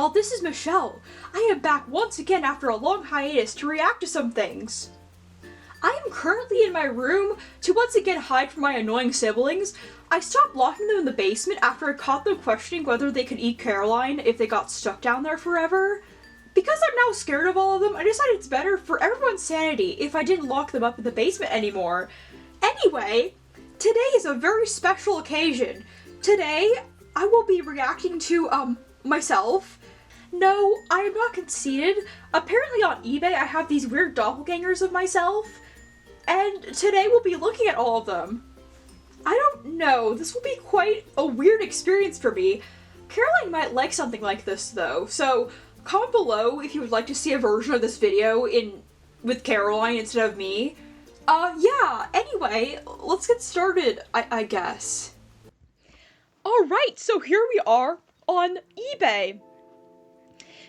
y'all, this is Michelle. I am back once again after a long hiatus to react to some things. I am currently in my room to once again hide from my annoying siblings. I stopped locking them in the basement after I caught them questioning whether they could eat Caroline if they got stuck down there forever. Because I'm now scared of all of them, I decided it's better for everyone's sanity if I didn't lock them up in the basement anymore. Anyway, today is a very special occasion. Today, I will be reacting to, myself. No, I am not conceited. Apparently on eBay I have these weird doppelgangers of myself, and today we'll be looking at all of them. I don't know, this will be quite a weird experience for me. Caroline might like something like this though, so comment below if you would like to see a version of this video with Caroline instead of me. Yeah, anyway, let's get started, I guess. Alright, so here we are on eBay.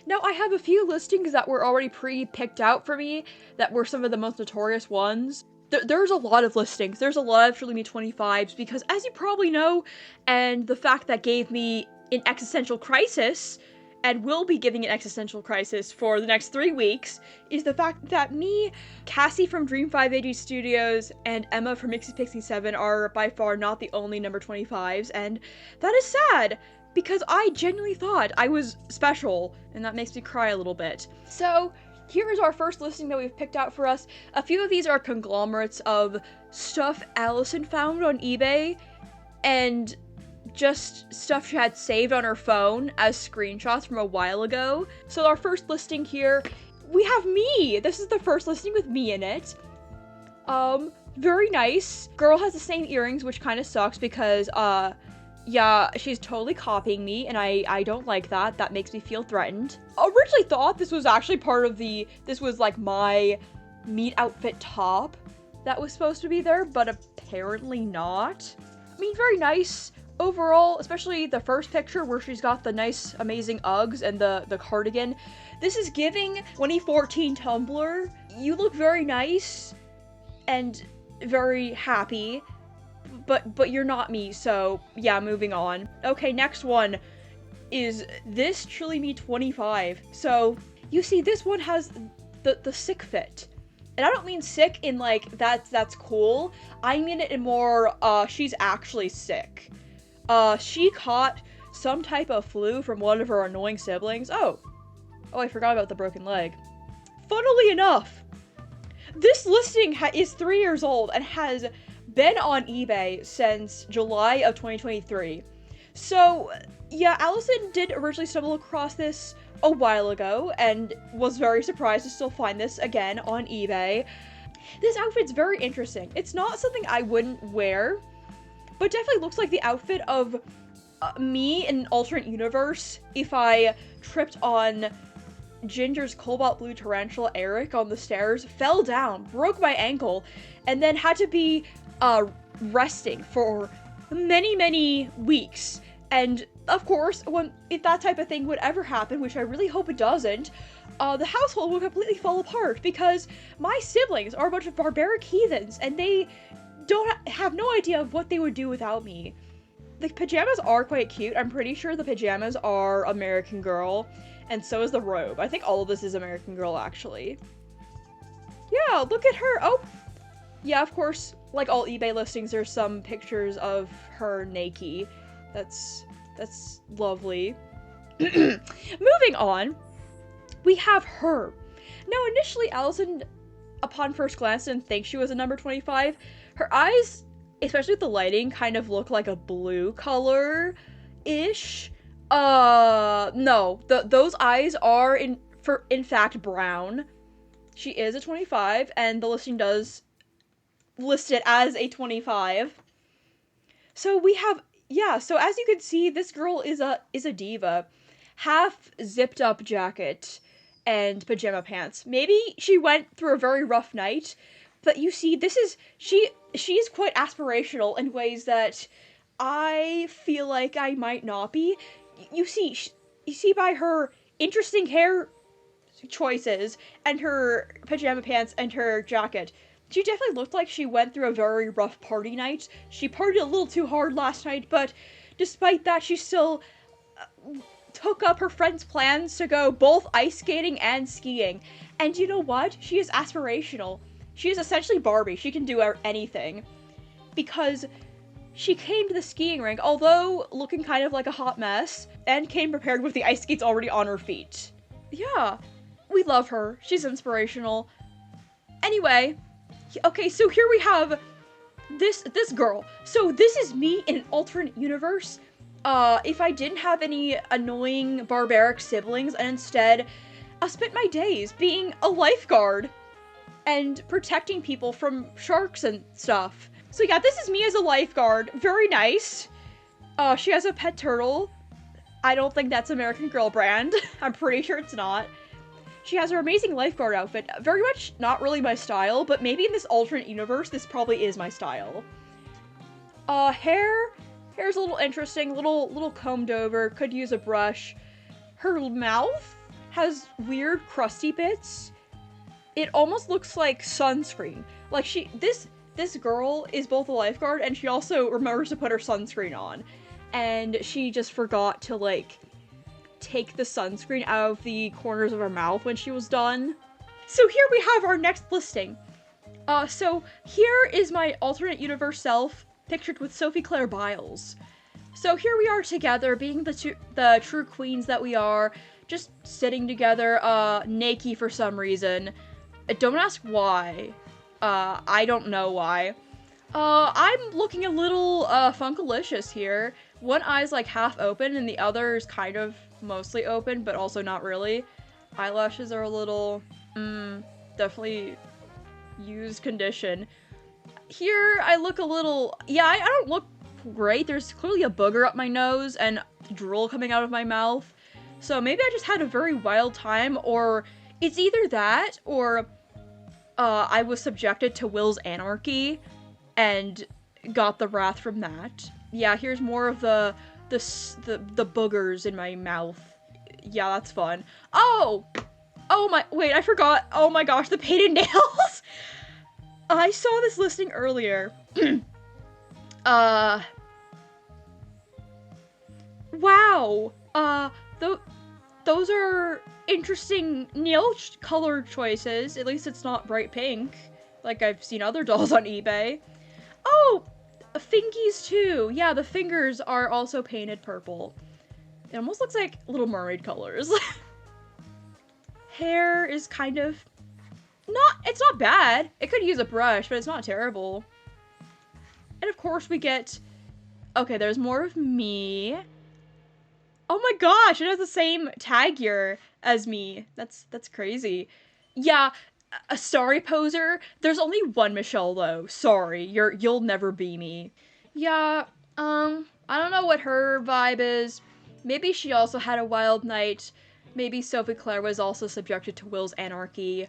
Now, I have a few listings that were already pre-picked out for me that were some of the most notorious ones. There's a lot of listings. There's a lot of Truly Me 25s because, as you probably know, and the fact that gave me an existential crisis, and will be giving an existential crisis for the next 3 weeks, is the fact that me, Cassie from Dream 5AG Studios, and Emma from Mixie Pixie 7 are by far not the only number 25s, and that is sad, because I genuinely thought I was special, and that makes me cry a little bit. So, here is our first listing that we've picked out for us. A few of these are conglomerates of stuff Allison found on eBay, and just stuff she had saved on her phone as screenshots from a while ago. So our first listing here, we have me! This is the first listing with me in it. Very nice. Girl has the same earrings, which kind of sucks because, yeah, she's totally copying me, and I don't like that. That makes me feel threatened. Originally thought this was actually part of this was like my meat outfit top that was supposed to be there, but apparently not. I mean, very nice overall, especially the first picture where she's got the nice, amazing Uggs and the cardigan. This is giving 2014 Tumblr. You look very nice and very happy. But you're not me, so yeah, moving on. Okay, next one is this Truly Me 25. So, you see, this one has the sick fit. And I don't mean sick in like, that's cool. I mean it in more, she's actually sick. She caught some type of flu from one of her annoying siblings. Oh, I forgot about the broken leg. Funnily enough, this listing is 3 years old and has been on eBay since July of 2023. So, yeah, Allison did originally stumble across this a while ago and was very surprised to still find this again on eBay. This outfit's very interesting. It's not something I wouldn't wear, but definitely looks like the outfit of me in an alternate universe if I tripped on Ginger's cobalt blue tarantula Eric on the stairs, fell down, broke my ankle, and then had to be resting for many weeks. And of course, if that type of thing would ever happen, which I really hope it doesn't, the household would completely fall apart because my siblings are a bunch of barbaric heathens and they don't have no idea of what they would do without me. The pajamas are quite cute. I'm pretty sure the pajamas are American Girl, and so is the robe. I think all of this is American Girl, actually. Yeah, look at her. Oh, yeah, of course, like all eBay listings, there's some pictures of her naked. That's lovely. Moving on, we have her. Now, initially, Allison, upon first glance, didn't think she was a number 25. Her eyes, especially with the lighting, kind of look like a blue color-ish. No, those eyes are in fact brown. She is a 25, and the listing does list it as a 25. So we have, yeah, so as you can see, this girl is a diva. Half zipped up jacket and pajama pants. Maybe she went through a very rough night, but you see, she's quite aspirational in ways that I feel like I might not be. You see by her interesting hair choices and her pajama pants and her jacket, she definitely looked like she went through a very rough party night. She partied a little too hard last night, but despite that, she still took up her friend's plans to go both ice skating and skiing. And you know what? She is aspirational. She is essentially Barbie. She can do anything. Because she came to the skiing rink, although looking kind of like a hot mess, and came prepared with the ice skates already on her feet. Yeah, we love her. She's inspirational. Anyway, okay, so here we have this girl. So this is me in an alternate universe. If I didn't have any annoying barbaric siblings, and instead I spent my days being a lifeguard and protecting people from sharks and stuff. So yeah, this is me as a lifeguard. Very nice. She has a pet turtle. I don't think that's American Girl brand. I'm pretty sure it's not. She has her amazing lifeguard outfit. Very much not really my style, but maybe in this alternate universe, this probably is my style. Hair's a little interesting, little combed over, could use a brush. Her mouth has weird crusty bits. It almost looks like sunscreen. Like this girl is both a lifeguard and she also remembers to put her sunscreen on. And she just forgot to, like, take the sunscreen out of the corners of her mouth when she was done. So here we have our next listing. So here is my alternate universe self, pictured with Sophie Claire Biles. So here we are together, being the true queens that we are, just sitting together, naked for some reason. Don't ask why. I don't know why. I'm looking a little, funkalicious here. One eye's like half open and the other is kind of mostly open, but also not really. Eyelashes are a little, definitely used condition. Here, I look a little, yeah, I don't look great. There's clearly a booger up my nose and drool coming out of my mouth. So maybe I just had a very wild time, or it's either that, or, I was subjected to Will's anarchy and got the wrath from that. Yeah, here's more of the boogers in my mouth. Yeah, that's fun. Oh my, wait, I forgot. Oh my gosh, the painted nails. I saw this listing earlier. Wow. Those are interesting nail color choices. At least it's not bright pink, like I've seen other dolls on eBay. Oh, fingies too. Yeah, the fingers are also painted purple. It almost looks like Little Mermaid colors. Hair is kind of it's not bad. It could use a brush, but it's not terrible. And of course we get, okay, there's more of me. Oh my gosh, it has the same tag here as me. That's crazy. Yeah, a sorry poser. There's only one Michelle though. Sorry, you'll never be me. Yeah, I don't know what her vibe is. Maybe she also had a wild night. Maybe Sophie Claire was also subjected to Will's anarchy.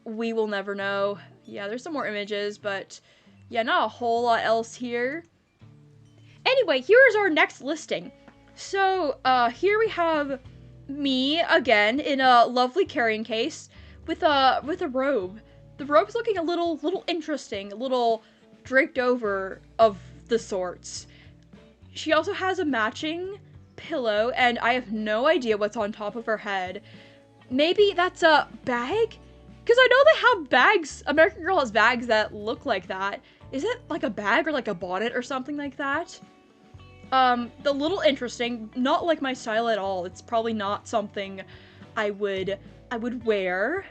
We will never know. Yeah, there's some more images, but yeah, not a whole lot else here. Anyway, here's our next listing. So, here we have me again in a lovely carrying case with a robe. The robe's looking a little interesting, a little draped over of the sorts. She also has a matching pillow, and I have no idea what's on top of her head. Maybe that's a bag? Because I know they have bags. American Girl has bags that look like that. Is it like a bag or like a bonnet or something like that? The little interesting, not like my style at all. It's probably not something I would wear.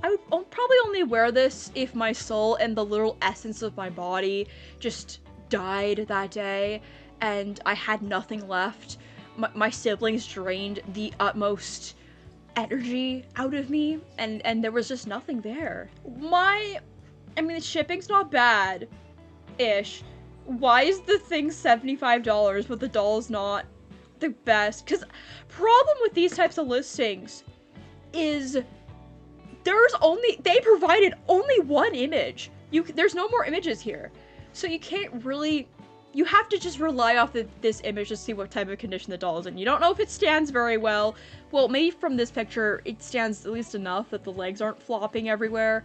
I would probably only wear this if my soul and the little essence of my body just died that day and I had nothing left. My siblings drained the utmost energy out of me and there was just nothing there. I mean, the shipping's not bad-ish. Why is the thing $75 but the doll's not the best? Because problem with these types of listings is they provided only one image. There's no more images here. So you can't really, you have to just rely off this image to see what type of condition the doll is in. You don't know if it stands very well. Well, maybe from this picture, it stands at least enough that the legs aren't flopping everywhere.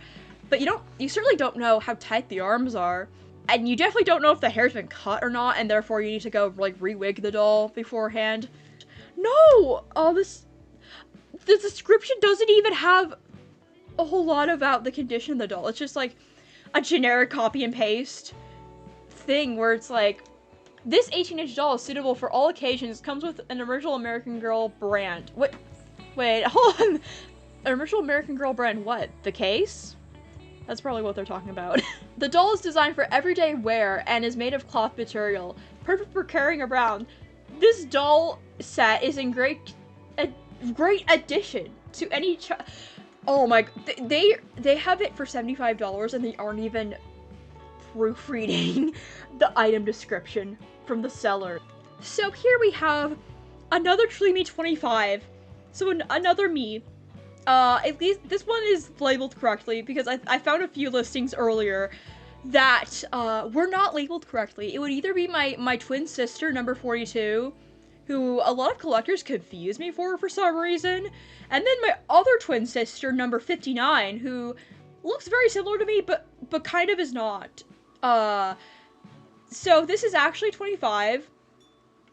But you certainly don't know how tight the arms are. And you definitely don't know if the hair's been cut or not, and therefore you need to go, like, re-wig the doll beforehand. No! The description doesn't even have a whole lot about the condition of the doll. It's just like a generic copy and paste thing where it's like, this 18-inch doll is suitable for all occasions, comes with an original American Girl brand. Wait, hold on. An original American Girl brand what? The case? That's probably what they're talking about. The doll is designed for everyday wear and is made of cloth material, perfect for carrying around. This doll set is in great addition to any oh my, they have it for $75 and they aren't even proofreading the item description from the seller. So here we have another Truly Me 25. So another me. At least this one is labeled correctly because I found a few listings earlier that were not labeled correctly. It would either be my twin sister, number 42, who a lot of collectors confuse me for some reason, and then my other twin sister, number 59, who looks very similar to me, but kind of is not. So this is actually 25,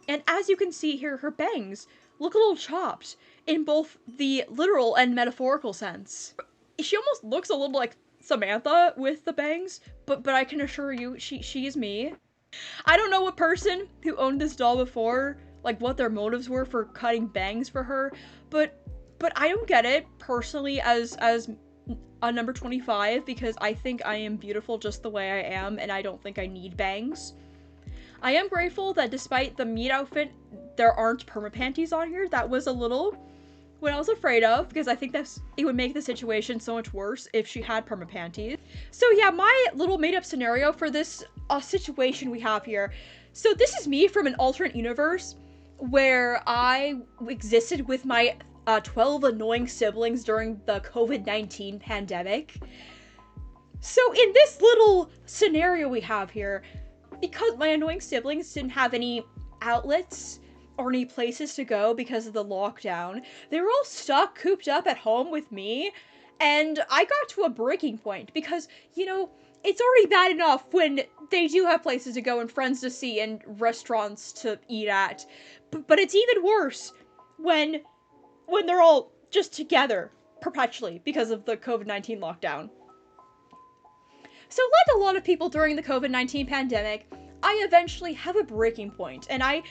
and as you can see here, her bangs look a little chopped in both the literal and metaphorical sense. She almost looks a little like Samantha with the bangs, but I can assure you, she is me. I don't know what person who owned this doll before, like what their motives were for cutting bangs for her, but I don't get it personally as a number 25 because I think I am beautiful just the way I am and I don't think I need bangs. I am grateful that despite the meat outfit, there aren't perma panties on here. That was a little what I was afraid of because I think it would make the situation so much worse if she had perma panties. So yeah, my little made up scenario for this situation we have here. So this is me from an alternate universe where I existed with my 12 annoying siblings during the COVID-19 pandemic. So in this little scenario we have here, because my annoying siblings didn't have any outlets or any places to go because of the lockdown, they were all stuck, cooped up at home with me, and I got to a breaking point because, you know, it's already bad enough when they do have places to go and friends to see and restaurants to eat at, but it's even worse when they're all just together perpetually because of the COVID-19 lockdown. So like a lot of people during the COVID-19 pandemic, I eventually have a breaking point, and I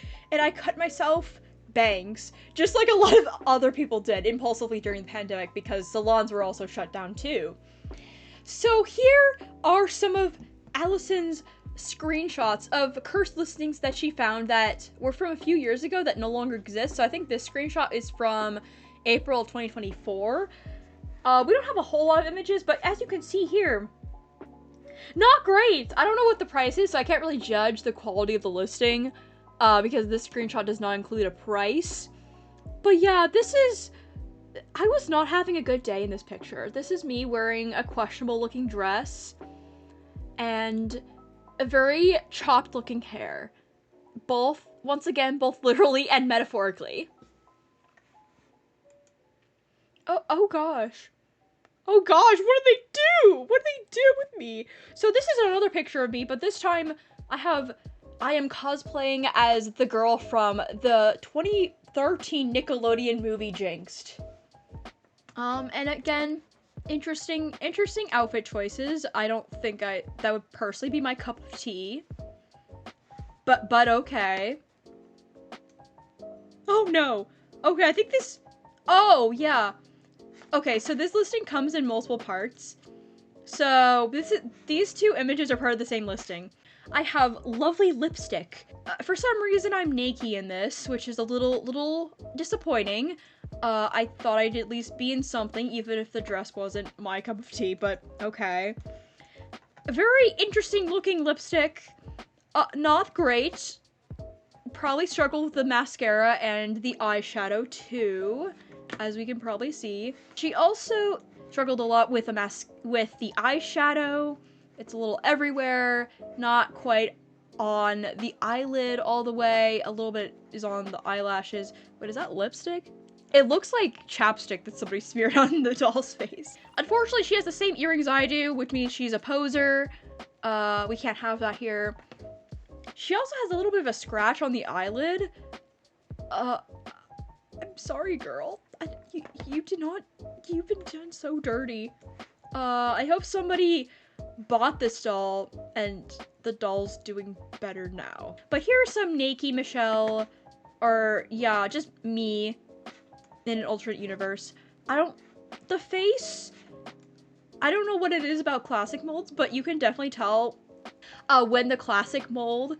cut myself bangs, just like a lot of other people did impulsively during the pandemic because salons were also shut down too. So here are some of Allison's screenshots of cursed listings that she found that were from a few years ago that no longer exist. So I think this screenshot is from April of 2024. We don't have a whole lot of images, but as you can see here, not great. I don't know what the price is, so I can't really judge the quality of the listing because this screenshot does not include a price. But yeah, I was not having a good day in this picture. This is me wearing a questionable looking dress and a very chopped looking hair. Once again, both literally and metaphorically. Oh gosh. Oh gosh, what did they do? What did they do with me? So this is another picture of me, but this time I am cosplaying as the girl from the 2013 Nickelodeon movie Jinxed. And again, interesting outfit choices. I don't think that would personally be my cup of tea. But okay. Oh no. Okay, I think oh yeah. Okay, so this listing comes in multiple parts. So these two images are part of the same listing. I have lovely lipstick. For some reason, I'm naked in this, which is a little disappointing. I thought I'd at least be in something, even if the dress wasn't my cup of tea, but okay. A very interesting looking lipstick. Not great. Probably struggled with the mascara and the eyeshadow too, as we can probably see. She also struggled a lot with the eyeshadow. It's a little everywhere, not quite on the eyelid all the way. A little bit is on the eyelashes. But is that lipstick? It looks like chapstick that somebody smeared on the doll's face. Unfortunately, she has the same earrings I do, which means she's a poser. We can't have that here. She also has a little bit of a scratch on the eyelid. I'm sorry, girl. You did not, you've been done so dirty. I hope somebody bought this doll and the doll's doing better now. But here's some naked Michelle, or yeah, just me in an alternate universe. The face, I don't know what it is about classic molds, but you can definitely tell when the classic mold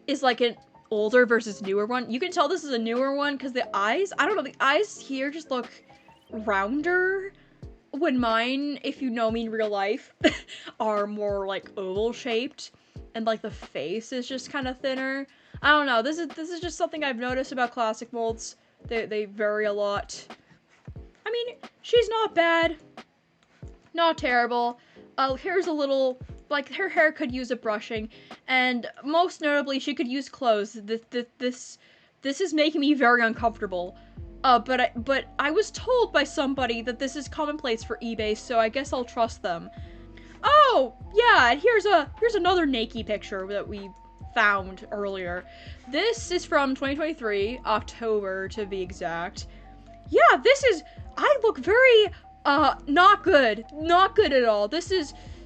is like an older versus newer one. You can tell this is a newer one because the eyes, I don't know, the eyes here just look rounder, when mine, if you know me in real life, are more like oval shaped, and like the face is just kind of thinner. I don't know, this is just something I've noticed about classic molds. They vary a lot. I mean, she's not bad, not terrible. Here's a little, like, her hair could use a brushing, and most notably, she could use clothes. This is making me very uncomfortable. But I was told by somebody that this is commonplace for eBay, so I guess I'll trust them. Oh, yeah, and here's another naked picture that we found earlier. This is from 2023, October to be exact. Yeah, I look very, not good. Not good at all.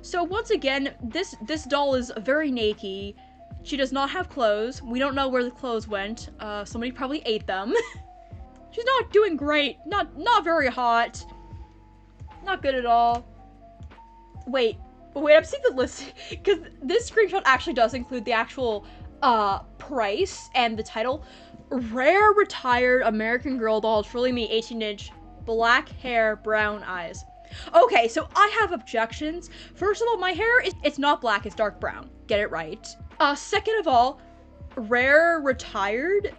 So once again, this doll is very naked. She does not have clothes. We don't know where the clothes went. Somebody probably ate them. She's not doing great. Not very hot. Not good at all. Wait, I'm seeing the list, because this screenshot actually does include the actual, price and the title. Rare retired American Girl doll, truly me, 18-inch, black hair, brown eyes. Okay, so I have objections. First of all, my hair, it's not black, it's dark brown. Get it right. Second of all, rare retired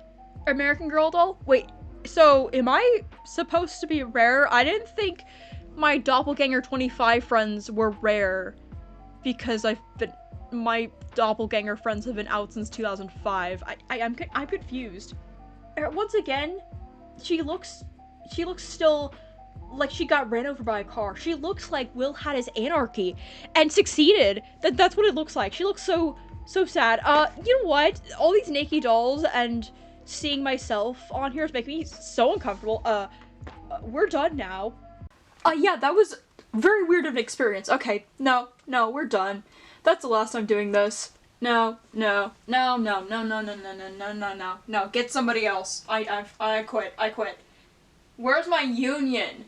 American Girl doll? Wait, so am I supposed to be rare? I didn't think my doppelganger 25 friends were rare, because my doppelganger friends have been out since 2005. I'm confused. Once again, she looks still like she got ran over by a car. She looks like Will had his anarchy and succeeded. That's what it looks like. She looks so sad. You know what? All these naked dolls and seeing myself on here is making me so uncomfortable. We're done now. Yeah, that was very weird of an experience. Okay, no, we're done. That's the last time doing this. No, get somebody else. I quit. Where's my union?